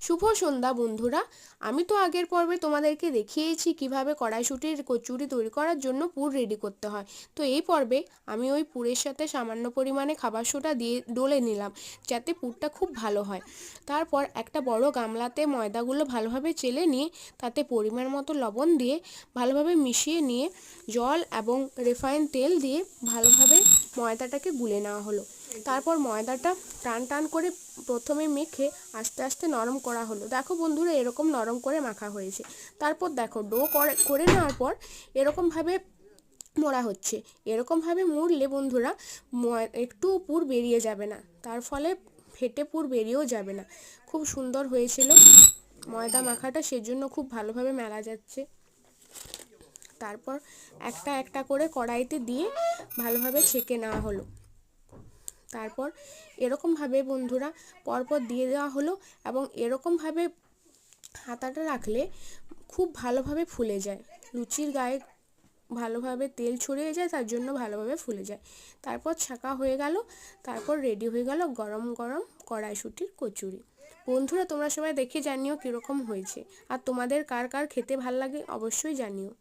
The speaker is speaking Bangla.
শুভ সন্ধ্যা বন্ধুরা। আমি তো আগের পর্বে তোমাদেরকে দেখিয়েছি কিভাবে কড়াইশুঁটির কচুরি তৈরি করার জন্য পুর রেডি করতে হয়। তো এই পর্বে আমি ওই পুরের সাথে সামান্য পরিমাণে খাবার সোডা দিয়ে ডলে নিলাম, যাতে পুরটা খুব ভালো হয়। তারপর একটা বড় গামলাতে ময়দাগুলো ভালোভাবে চেলে নিয়ে তাতে পরিমাণ মতো লবণ দিয়ে ভালোভাবে মিশিয়ে নিয়ে জল এবং রিফাইন তেল দিয়ে ভালোভাবে ময়দাটাকে গুলে নেওয়া হলো। তারপর ময়দাটা টান টান করে প্রথমে মেখে আস্তে আস্তে নরম করা হলো। দেখো বন্ধুরা, এরকম নরম করে মাখা হয়েছে। তারপর দেখো ডো করে নেওয়ার পর এরকমভাবে মোড়া হচ্ছে। এরকমভাবে মুড়লে বন্ধুরা একটু পুর বেরিয়ে যাবে না, তার ফলে ফেটে পুর বেরিয়েও যাবে না। খুব সুন্দর হয়েছিল ময়দা মাখাটা, সেজন্য খুব ভালোভাবে মেলা যাচ্ছে। তারপর একটা একটা করে কড়াইতে দিয়ে ভালোভাবে ছেঁকে নেওয়া হলো। তারপর এরকমভাবে বন্ধুরা পরপর দিয়ে দেওয়া হলো এবং এরকমভাবে হাতাটা রাখলে খুব ভালোভাবে ফুলে যায়। লুচির গায়ে ভালোভাবে তেল ছড়িয়ে যায়, তার জন্য ভালোভাবে ফুলে যায়। তারপর ছাঁকা হয়ে গেল। তারপর রেডি হয়ে গেল গরম গরম কড়াইশুঁটির কচুরি। বন্ধুরা, তোমরা সবাই দেখে জানিও কীরকম হয়েছে, আর তোমাদের কার কার খেতে ভাল লাগে অবশ্যই জানিও।